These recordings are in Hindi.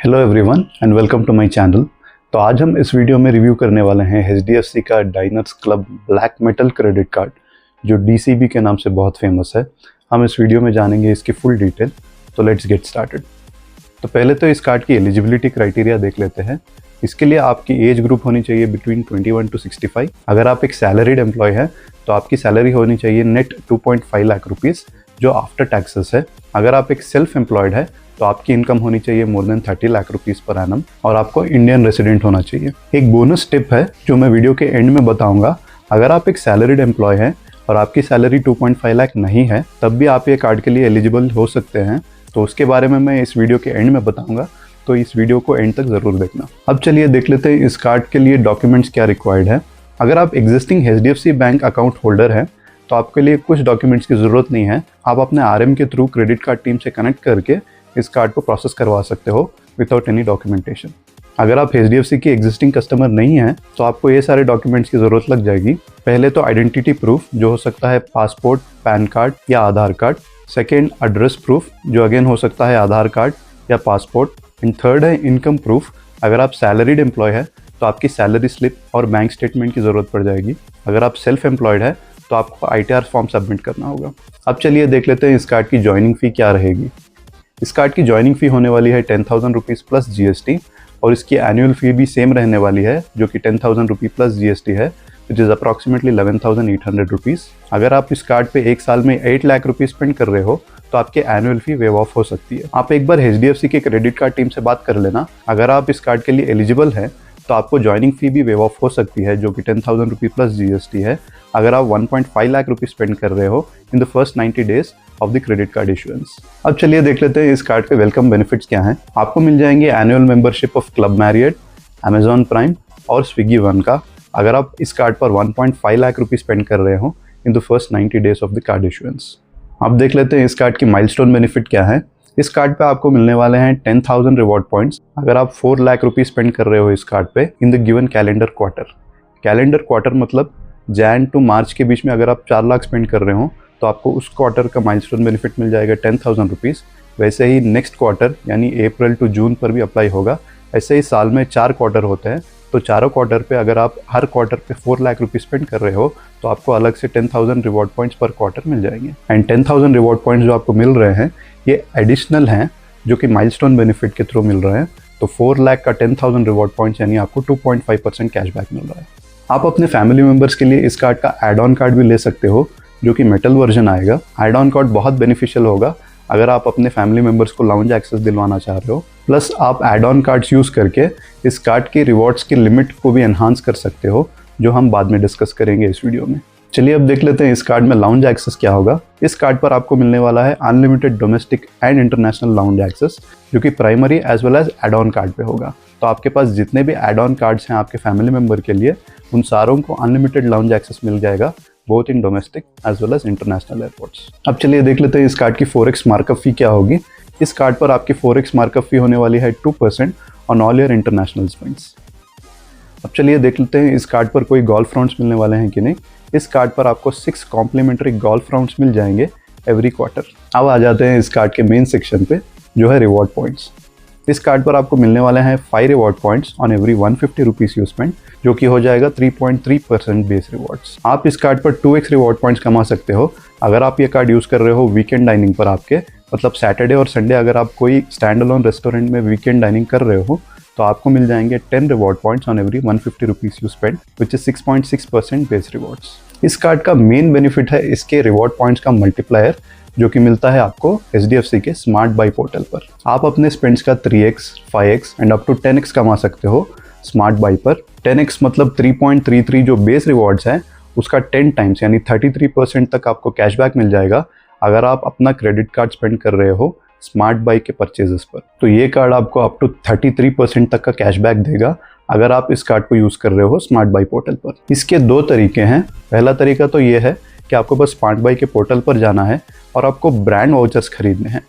Hello everyone and welcome to my channel. तो आज हम इस वीडियो में रिव्यू करने वाले हैं HDFC का diners club black metal credit card जो DCB के नाम से बहुत फेमस है। हम इस वीडियो में जानेंगे इसकी फुल डिटेल। तो लेट्स गेट स्टार्टेड। तो पहले तो इस कार्ड की एलिजिबिलिटी क्राइटेरिया देख लेते हैं। इसके लिए आपकी एज ग्रुप होनी चाहिए बिटवीन 21 to 65। अगर आप एक सैलरीड एम्प्लॉय हैं तो आपकी सैलरी होनी चाहिए नेट 2.5 लाख रुपीज़ जो आफ्टर टैक्सेस है। अगर आप एक सेल्फ एम्प्लॉयड है तो आपकी इनकम होनी चाहिए more than 30 lakh rupees per annum और आपको इंडियन रेसिडेंट होना चाहिए। एक बोनस टिप है जो मैं वीडियो के एंड में बताऊंगा। अगर आप एक सैलरीड एम्प्लॉय हैं और आपकी सैलरी 2.5 लाख नहीं है तब भी आप ये कार्ड के लिए एलिजिबल हो सकते हैं। तो उसके बारे में मैं इस वीडियो के एंड में बताऊंगा, तो इस वीडियो को एंड तक ज़रूर देखना। अब चलिए देख लेते हैं इस कार्ड के लिए डॉक्यूमेंट्स क्या रिक्वायर्ड है। अगर आप existing HDFC bank account holder हैं तो आपके लिए कुछ डॉक्यूमेंट्स की ज़रूरत नहीं है। आप अपने RM के थ्रू क्रेडिट कार्ड टीम से कनेक्ट करके इस कार्ड को प्रोसेस करवा सकते हो विदाउट एनी डॉक्यूमेंटेशन। अगर आप HDFC की एग्जिस्टिंग कस्टमर नहीं हैं तो आपको ये सारे डॉक्यूमेंट्स की ज़रूरत लग जाएगी। पहले तो आइडेंटिटी प्रूफ जो हो सकता है पासपोर्ट, पैन कार्ड या आधार कार्ड। सेकेंड एड्रेस प्रूफ जो अगेन हो सकता है आधार कार्ड या पासपोर्ट। एंड थर्ड है इनकम प्रूफ। अगर आप सैलरीड एम्प्लॉय है तो आपकी सैलरी स्लिप और बैंक स्टेटमेंट की ज़रूरत पड़ जाएगी। अगर आप सेल्फ एम्प्लॉयड है तो आपको ITR फॉर्म सबमिट करना होगा। अब चलिए देख लेते हैं इस कार्ड की ज्वाइनिंग फ़ी क्या रहेगी। इस कार्ड की ज्वाइनिंग फ़ी होने वाली है 10,000 रुपीज़ प्लस GST और इसकी एनुअल फ़ी भी सेम रहने वाली है जो कि 10,000 रुपी प्लस GST है, विच इज़ अप्रॉक्सीमेटली 11,800 रुपीज़। अगर आप इस कार्ड पे एक साल में 8 लाख रुपीज़ स्पेंड कर रहे हो तो आपके एनुअल फ़ी वेव ऑफ हो सकती है। आप एक बार HDFC के क्रेडिट कार्ड टीम से बात कर लेना। अगर आप इस कार्ड के लिए एलिजिबल हैं तो आपको ज्वाइनिंग फ़ी भी वेव ऑफ हो सकती है जो कि 10,000 रुपी प्लस GST है अगर आप 1.5 लाख रुपीज़ स्पेंड कर रहे हो in the first 90 days of the credit card issuance. अब चलिए देख लेते हैं इस कार्ड के वेलकम बेनिफिट्स क्या हैं। आपको मिल जाएंगे annual membership of club Marriott, Amazon prime और स्विगी वन का अगर आप इस कार्ड पर 1.5 लाख रुपीज़ स्पेंड कर रहे हो in the first 90 days of the card issuance. अब देख लेते हैं इस कार्ड की माइलस्टोन बेनिफिट क्या है। इस कार्ड पे आपको मिलने वाले हैं 10,000 रिवॉर्ड पॉइंट्स अगर आप 4 लाख रुपीज़ स्पेंड कर रहे हो इस कार्ड पे in the given calendar quarter. Calendar quarter मतलब जैन टू मार्च के बीच में अगर आप 4 लाख स्पेंड कर रहे हो तो आपको उस क्वार्टर का माइलस्टोन बेनिफिट मिल जाएगा 10,000 रुपीज़। वैसे ही नेक्स्ट क्वार्टर यानी अप्रैल टू जून पर भी अप्लाई होगा। ऐसे ही साल में 4 क्वार्टर होते हैं तो चारों क्वार्टर पे अगर आप हर क्वार्टर पे 4 लाख रुपीज़ स्पेंड कर रहे हो तो आपको अलग से 10,000 रिवॉर्ड पॉइंट्स पर क्वार्टर मिल जाएंगे। एंड 10,000 रिवॉर्ड पॉइंट्स जो आपको मिल रहे हैं ये एडिशनल हैं जो कि माइलस्टोन बेनिफिट के थ्रू मिल रहे हैं। तो 4 लाख का 10,000 रिवॉर्ड पॉइंट्स यानी आपको 2.5% कैशबैक मिल रहा है। आप अपने फैमिली मेम्बर्स के लिए इस कार्ड का एड ऑन कार्ड भी ले सकते हो जो कि मेटल वर्जन आएगा। एड ऑन कार्ड बहुत बेनिफिशियल होगा अगर आप अपने फैमिली मेम्बर्स को लाउंज एक्सेस दिलवाना चाह रहे हो। प्लस आप एड ऑन कार्ड्स यूज़ करके इस कार्ड की रिवॉर्ड्स की लिमिट को भी एनहांस कर सकते हो जो हम बाद में डिस्कस करेंगे इस वीडियो में। चलिए अब देख लेते हैं इस कार्ड में लाउंज एक्सेस क्या होगा। इस कार्ड पर आपको मिलने वाला है unlimited domestic and international lounge access जो कि primary as well as add on card पे होगा। तो आपके पास जितने भी एड ऑन कार्ड्स हैं आपके फैमिली मेम्बर के लिए उन सारों को अनलिमिटेड लाउंज एक्सेस मिल जाएगा both in domestic as well as international airports. अब चलिए देख लेते हैं इस कार्ड की 4x मार्कअप फी क्या होगी। इस कार्ड पर आपकी 4x मार्कअप फी होने वाली है 2% on all your international spends. अब चलिए देख लेते हैं इस कार्ड पर कोई गोल्फ राउंड्स मिलने वाले हैं कि नहीं। इस कार्ड पर आपको 6 कॉम्प्लीमेंट्री गोल्फ राउंड्स मिल जाएंगे एवरी क्वार्टर। अब आ जाते हैं इस कार्ड के मेन सेक्शन पे जो है रिवॉर्ड पॉइंट्स। इस कार्ड पर आपको मिलने वाले हैं 5 reward points on every 150 rupees you spend जो कि हो जाएगा 3.3% बेस रिवॉर्ड्स। आप इस कार्ड पर 2x रिवॉर्ड पॉइंट्स कमा सकते हो अगर आप ये कार्ड यूज़ कर रहे हो वीकेंड डाइनिंग पर। आपके मतलब सैटरडे और संडे अगर आप कोई स्टैंड अलोन रेस्टोरेंट में वीकेंड डाइनिंग कर रहे हो तो आपको मिल जाएंगे 10 reward points on every 150 rupees you spend which is 6.6% base rewards. इस कार्ड का मेन बेनिफिट है इसके रिवॉर्ड पॉइंट्स का मल्टीप्लायर जो कि मिलता है आपको HDFC के स्मार्ट बाई पोर्टल पर। आप अपने स्पेंड्स का 3x, 5x and up to 10x कमा सकते हो स्मार्ट बाई पर। 10x मतलब 3.33 जो बेस रिवॉर्ड्स है उसका 10 टाइम्स यानी 33% तक आपको कैशबैक मिल जाएगा अगर आप अपना क्रेडिट कार्ड स्पेंड कर रहे हो स्मार्ट बाई के परचेजेस पर। तो ये कार्ड आपको अप टू 33% तक का कैशबैक देगा अगर आप इस कार्ड को यूज़ कर रहे हो स्मार्ट बाई पोर्टल पर। इसके 2 तरीके हैं। पहला तरीका तो ये है कि आपको बस स्मार्ट बाई के पोर्टल पर जाना है और आपको ब्रांड वाउचर्स खरीदने हैं।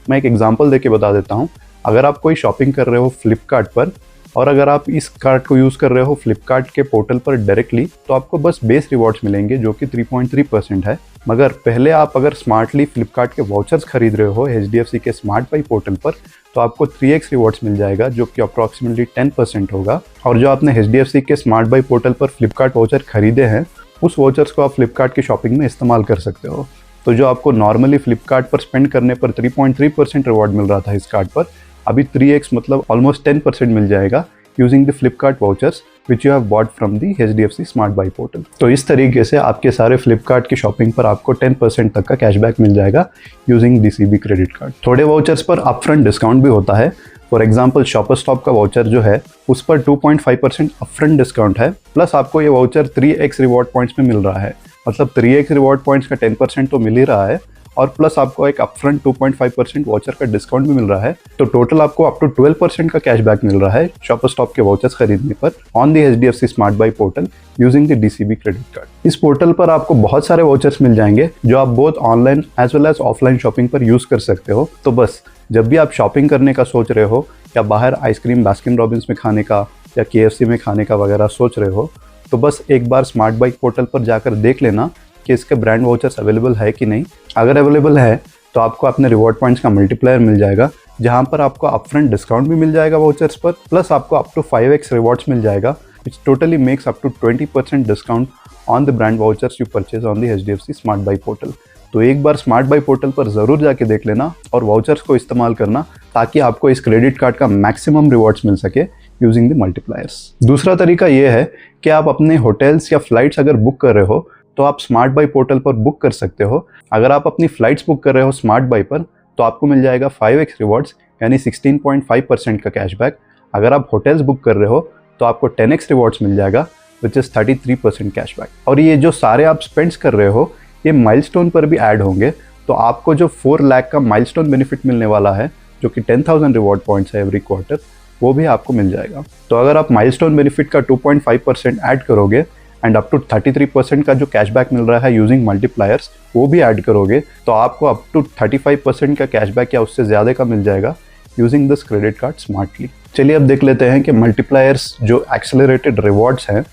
मैं एक एग्जांपल देके बता देता हूँ। अगर आप कोई शॉपिंग कर रहे हो फ्लिपकार्ट पर और अगर आप इस कार्ड को यूज़ कर रहे हो फ्लिपकार्ट के पोर्टल पर डायरेक्टली तो आपको बस बेस रिवॉर्ड्स मिलेंगे जो कि 3.3% है। मगर पहले आप अगर स्मार्टली फ्लिपकार्ट के वाउचर्स खरीद रहे हो HDFC के स्मार्ट बाई पोर्टल पर तो आपको 3x रिवॉर्ड्स मिल जाएगा, जो कि अप्रॉक्सीमेटली 10% होगा। और जो आपने HDFC के स्मार्ट बाई पोर्टल पर फ्लिपकार्ट वाउचर खरीदे हैं, उस वाउचर्स को आप फ्लिपकार्ट की शॉपिंग में इस्तेमाल कर सकते हो। तो जो आपको नॉर्मली फ्लिपकार्ट पर स्पेंड करने पर 3.3% रिवॉर्ड मिल रहा था इस कार्ड पर, अभी 3x मतलब ऑलमोस्ट 10% मिल जाएगा using the Flipkart vouchers which you have bought from the HDFC smart buy portal. तो इस तरीके से आपके सारे फ्लिपकार्ट की शॉपिंग पर आपको 10% तक का कैशबैक मिल जाएगा यूजिंग DCB क्रेडिट कार्ड। थोड़े वाउचर्स पर अपफ्रंट डिस्काउंट भी होता है। फॉर एग्जाम्पल शॉपर स्टॉप का वाउचर जो है उस पर 2.5% अपफ्रंट डिस्काउंट है, प्लस आपको ये वाउचर 3x रिवॉर्ड पॉइंट्स में मिल रहा है। मतलब 3x रिवॉर्ड पॉइंट्स का 10% तो मिल ही रहा है और प्लस आपको एक अपफ्रंट 2.5% वाउचर का डिस्काउंट भी मिल रहा है। तो टोटल आपको अप टू 12% का कैशबैक मिल रहा है शॉपर स्टॉप के वाउचर्स खरीदने पर on the HDFC smart buy portal using the DCB credit card. इस पोर्टल पर आपको बहुत सारे वाउचर्स मिल जाएंगे जो आप both online as well as offline shopping पर यूज कर सकते हो। तो बस जब भी आप शॉपिंग करने का सोच रहे हो या बाहर आइसक्रीम बास्किन रॉबिन्स में खाने का या KFC में खाने का वगैरह सोच रहे हो, तो बस एक बार स्मार्ट बाई पोर्टल पर जाकर देख लेना कि इसके ब्रांड वाउचर्स अवेलेबल है कि नहीं। अगर अवेलेबल है तो आपको अपने रिवॉर्ड पॉइंट्स का मल्टीप्लायर मिल जाएगा, जहां पर आपको अपफ्रंट डिस्काउंट भी मिल जाएगा वाउचर्स पर, प्लस आपको अप टू 5x रिवॉर्ड्स मिल जाएगा which totally makes up to 20% discount on the brand vouchers you purchase on the HDFC smart buy portal. तो एक बार स्मार्ट बाई पोर्टल पर ज़रूर जाके देख लेना और वाउचर्स को इस्तेमाल करना ताकि आपको इस क्रेडिट कार्ड का मैक्सिमम रिवॉर्ड्स मिल सके यूजिंग द मल्टीप्लायर्स। दूसरा तरीका ये है कि आप अपने होटल्स या फ्लाइट्स अगर बुक कर रहे हो तो आप स्मार्ट बाई पोर्टल पर बुक कर सकते हो। अगर आप अपनी फ्लाइट्स बुक कर रहे हो स्मार्ट बाई पर तो आपको मिल जाएगा 5x रिवॉर्ड्स यानी 16.5% का कैशबैक। अगर आप होटल्स बुक कर रहे हो तो आपको 10x रिवॉर्ड्स मिल जाएगा विच इज़ 33% कैशबैक। और ये जो सारे आप स्पेंड्स कर रहे हो ये माइलस्टोन पर भी ऐड होंगे, तो आपको जो 4 लाख का माइलस्टोन बेनिफिट मिलने वाला है जो कि 10,000 रिवॉर्ड पॉइंट्स है एवरी क्वार्टर, वो भी आपको मिल जाएगा। तो अगर आप माइलस्टोन बेनिफिट का 2.5% ऐड करोगे एंड अप टू 33% का जो कैशबैक मिल रहा है यूजिंग मल्टीप्लायर्स वो भी ऐड करोगे, तो आपको अप टू 35% का कैशबैक या उससे ज़्यादा का मिल जाएगा using this credit card smartly. चलिए अब देख लेते हैं कि मल्टीप्लायर्स जो एक्सेलरेटेड रिवॉर्ड्स हैं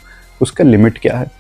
उसका लिमिट क्या है।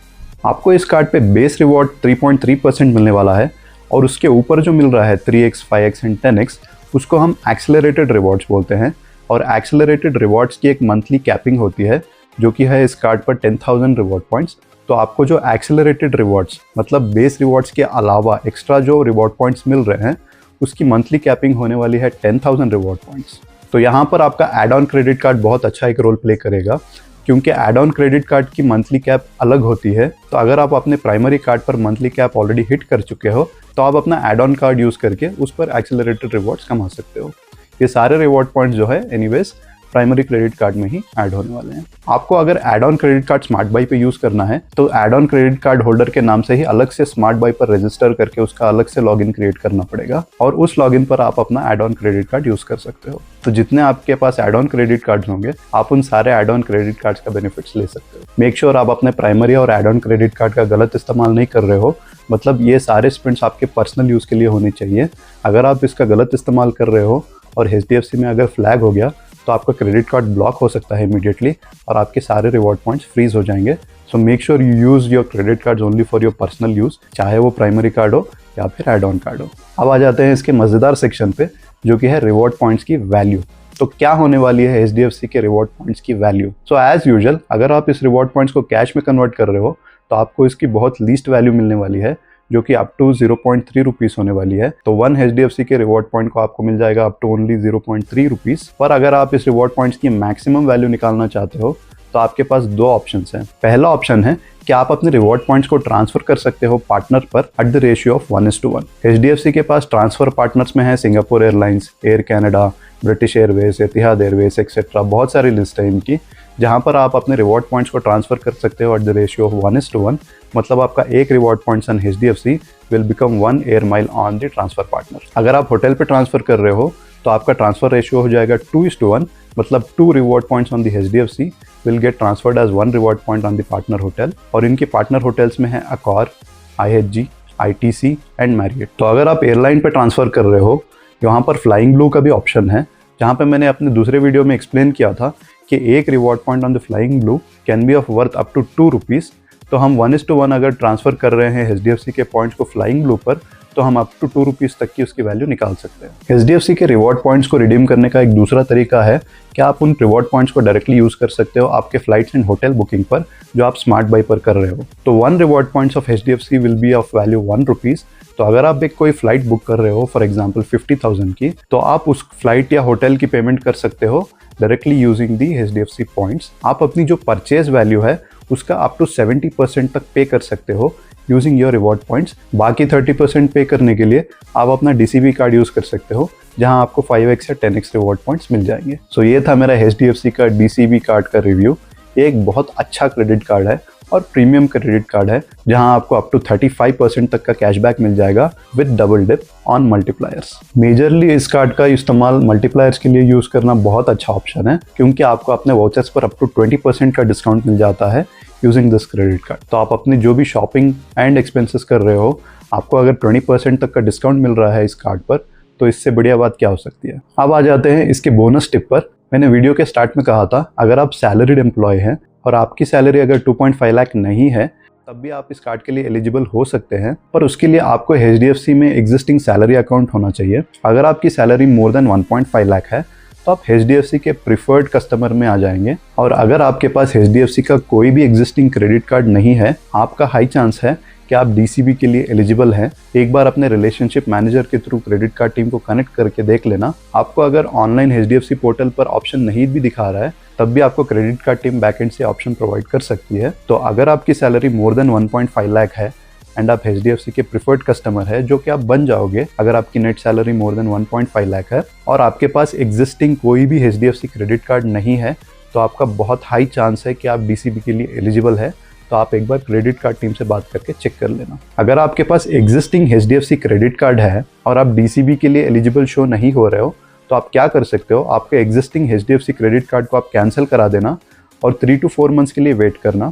आपको इस कार्ड पे बेस रिवॉर्ड 3.3% मिलने वाला है और उसके ऊपर जो मिल रहा है 3x, 5x एंड 10x उसको हम एक्सेलरेटेड रिवॉर्ड्स बोलते हैं। और एक्सेलरेटेड रिवॉर्ड्स की एक मंथली कैपिंग होती है जो कि है इस कार्ड पर 10,000 रिवॉर्ड पॉइंट्स। तो आपको जो एक्सेलरेटेड रिवॉर्ड्स मतलब बेस रिवॉर्ड्स के अलावा एक्स्ट्रा जो रिवॉर्ड पॉइंट्स मिल रहे हैं उसकी मंथली कैपिंग होने वाली है 10,000 रिवॉर्ड पॉइंट्स। तो यहाँ पर आपका एड ऑन क्रेडिट कार्ड बहुत अच्छा एक रोल प्ले करेगा क्योंकि एड ऑन क्रेडिट कार्ड की मंथली कैप अलग होती है। तो अगर आप अपने प्राइमरी कार्ड पर मंथली कैप ऑलरेडी हिट कर चुके हो तो आप अपना एड ऑन कार्ड यूज़ करके उस पर एक्सेलरेटेड रिवॉर्ड्स कमा सकते हो। ये सारे रिवॉर्ड पॉइंट्स जो है एनीवेज प्राइमरी क्रेडिट कार्ड में ही ऐड होने वाले हैं। आपको अगर add on credit card smart buy पे यूज़ करना है तो add on credit card holder के नाम से ही अलग से स्मार्ट बाई पर रजिस्टर करके उसका अलग से लॉगिन क्रिएट करना पड़ेगा और उस लॉगिन पर आप अपना add on credit card use कर सकते हो। तो जितने आपके पास एड ऑन क्रेडिट कार्ड्स होंगे आप उन सारे एड ऑन क्रेडिट कार्ड्स का बेनिफिट्स ले सकते हो। मेक श्योर आप अपने प्राइमरी और एड ऑन क्रेडिट कार्ड का गलत इस्तेमाल नहीं कर रहे हो, मतलब ये सारे स्पेंड्स आपके पर्सनल यूज़ के लिए होने चाहिए। अगर आप इसका गलत इस्तेमाल कर रहे हो और HDFC में अगर फ्लैग हो गया तो आपका क्रेडिट कार्ड ब्लॉक हो सकता है इमीडिएटली और आपके सारे रिवॉर्ड पॉइंट्स फ्रीज हो जाएंगे। So make sure you use your credit card only for your personal use, चाहे वो प्राइमरी कार्ड हो या फिर एड ऑन कार्ड हो। अब आ जाते हैं इसके मज़ेदार सेक्शन पे जो कि है रिवॉर्ड पॉइंट्स की वैल्यू। तो क्या होने वाली है HDFC के रिवॉर्ड पॉइंट्स की वैल्यू। सो एज यूजुअल अगर आप इस रिवॉर्ड पॉइंट्स को कैश में कन्वर्ट कर रहे हो तो आपको इसकी बहुत लीस्ट वैल्यू मिलने वाली है जो कि अप टू 0.3 रुपीज़ होने वाली है। तो 1 HDFC के रिवॉर्ड पॉइंट को आपको मिल जाएगा अप टू ओनली 0.3 रुपीज़। पर अगर आप इस रिवॉर्ड पॉइंट्स की मैक्सिमम वैल्यू निकालना चाहते हो तो आपके पास 2 ऑप्शंस हैं। पहला ऑप्शन है कि आप अपने रिवॉर्ड पॉइंट्स को ट्रांसफर कर सकते हो पार्टनर पर at the ratio of 1:1। HDFC के पास ट्रांसफर पार्टनर्स में है Singapore Airlines, Air Canada, British Airways, Etihad Airways etcetera, बहुत सारी लिस्ट है इनकी, जहां पर आप अपने रिवॉर्ड पॉइंट्स को ट्रांसफर कर सकते हो एट द रेशियो ऑफ 1:1। मतलब आपका एक reward points on HDFC will become 1 air mile on the transfer partner. अगर आप होटल पे ट्रांसफर कर रहे हो तो आपका ट्रांसफर रेशियो हो जाएगा 2:1, मतलब 2 reward points on the HDFC will get transferred as 1 reward point on the partner hotel. और इनके पार्टनर होटल्स में है Accor, IHG, ITC and Marriott. तो अगर आप एयरलाइन पे ट्रांसफर कर रहे हो यहाँ पर फ्लाइंग ब्लू का भी ऑप्शन है, जहाँ पे मैंने अपने दूसरे वीडियो में एक्सप्लेन किया था कि एक reward point on the Flying Blue can be of worth up to 2 rupees. तो हम 1:1 अगर ट्रांसफ़र कर रहे हैं HDFC के पॉइंट्स को फ्लाइंग ब्लू पर तो हम अप टू 2 रुपीज़ तक की उसकी वैल्यू निकाल सकते हैं। HDFC के रिवॉर्ड पॉइंट्स को रिडीम करने का एक दूसरा तरीका है कि आप उन रिवॉर्ड पॉइंट्स को डायरेक्टली यूज़ कर सकते हो आपके फ्लाइट्स एंड होटल बुकिंग पर जो आप स्मार्ट बाई पर कर रहे हो। तो 1 reward points of HDFC will be of value 1 rupees. तो अगर आप एक कोई फ्लाइट बुक कर रहे हो फॉर एग्जांपल 50,000 की, तो आप उस फ्लाइट या होटल की पेमेंट कर सकते हो directly using the HDFC points. आप अपनी जो परचेज वैल्यू है उसका अप टू 70% तक पे कर सकते हो यूजिंग योर रिवॉर्ड पॉइंट्स। बाकी 30% पे करने के लिए आप अपना DCB कार्ड यूज़ कर सकते हो, जहां आपको 5x या 10x रिवॉर्ड पॉइंट्स मिल जाएंगे। सो ये था मेरा HDFC का DCB कार्ड का रिव्यू। ये एक बहुत अच्छा क्रेडिट कार्ड है और प्रीमियम क्रेडिट कार्ड है, जहां आपको अप टू 35% तक का कैशबैक मिल जाएगा with double dip on multipliers. Majorly इस कार्ड का इस्तेमाल मल्टीप्लायर्स के लिए यूज़ करना बहुत अच्छा ऑप्शन है, क्योंकि आपको अपने वाउचर्स पर अप टू 20% का डिस्काउंट मिल जाता है यूजिंग दिस क्रेडिट कार्ड। तो आप अपनी जो भी शॉपिंग एंड एक्सपेंसेस कर रहे हो, आपको अगर 20% तक का डिस्काउंट मिल रहा है इस कार्ड पर, तो इससे बढ़िया बात क्या हो सकती है। अब आ जाते हैं इसके बोनस टिप पर। मैंने वीडियो के स्टार्ट में कहा था, अगर आप सैलरीड एम्प्लॉय हैं और आपकी सैलरी अगर 2.5 लाख नहीं है, तब भी आप इस कार्ड के लिए एलिजिबल हो सकते हैं, पर उसके लिए आपको HDFC में एग्जिस्टिंग सैलरी अकाउंट होना चाहिए। अगर आपकी सैलरी मोर देन 1.5 लाख है, तो आप HDFC के प्रिफर्ड कस्टमर में आ जाएंगे। और अगर आपके पास HDFC का कोई भी एग्जिस्टिंग क्रेडिट कार्ड नहीं है, आपका हाई चांस है कि आप DCB के लिए एलिजिबल हैं। एक बार अपने रिलेशनशिप मैनेजर के थ्रू क्रेडिट कार्ड टीम को कनेक्ट करके देख लेना। आपको अगर ऑनलाइन HDFC पोर्टल पर ऑप्शन नहीं भी दिखा रहा है, तब भी आपको क्रेडिट कार्ड टीम बैकएंड से ऑप्शन प्रोवाइड कर सकती है। तो अगर आपकी सैलरी मोर देन 1.5 लाख है एंड आप HDFC के प्रिफर्ड कस्टमर है, जो कि आप बन जाओगे अगर आपकी net salary more than 1.5 lakh है, और आपके पास एग्जिस्टिंग कोई भी HDFC क्रेडिट कार्ड नहीं है, तो आपका बहुत हाई चांस है कि आप DCB के लिए एलिजिबल है। तो आप एक बार क्रेडिट कार्ड टीम से बात करके चेक कर लेना। अगर आपके पास एग्जिस्टिंग HDFC क्रेडिट कार्ड है और आप DCB के लिए एलिजिबल शो नहीं हो रहे हो, तो आप क्या कर सकते हो, आपके एग्जिस्टिंग HDFC क्रेडिट कार्ड को आप कैंसिल करा देना और 3 to 4 मंथ्स के लिए वेट करना।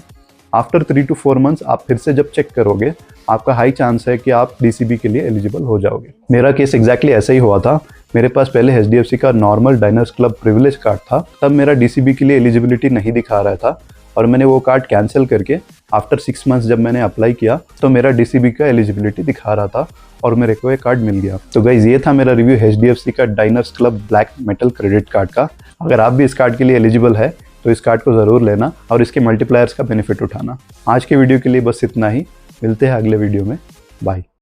आफ्टर 3 to 4 मंथ्स आप फिर से जब चेक करोगे, आपका हाई चांस है कि आप DCB के लिए एलिजिबल हो जाओगे। मेरा केस एग्जैक्टली ऐसा ही हुआ था। मेरे पास पहले HDFC का normal diners club privilege card था, तब मेरा DCB के लिए एलिजिबिलिटी नहीं दिखा रहा था और मैंने वो कार्ड कैंसिल करके आफ्टर 6 मंथ्स जब मैंने अप्लाई किया, तो मेरा DCB का एलिजिबिलिटी दिखा रहा था और मेरे को ये कार्ड मिल गया। तो गाइज, ये था मेरा रिव्यू HDFC का diners club black metal credit card का। अगर आप भी इस कार्ड के लिए एलिजिबल है, तो इस कार्ड को ज़रूर लेना और इसके मल्टीप्लायर्स का बेनिफिट उठाना। आज के वीडियो के लिए बस इतना ही। मिलते हैं अगले वीडियो में। बाय।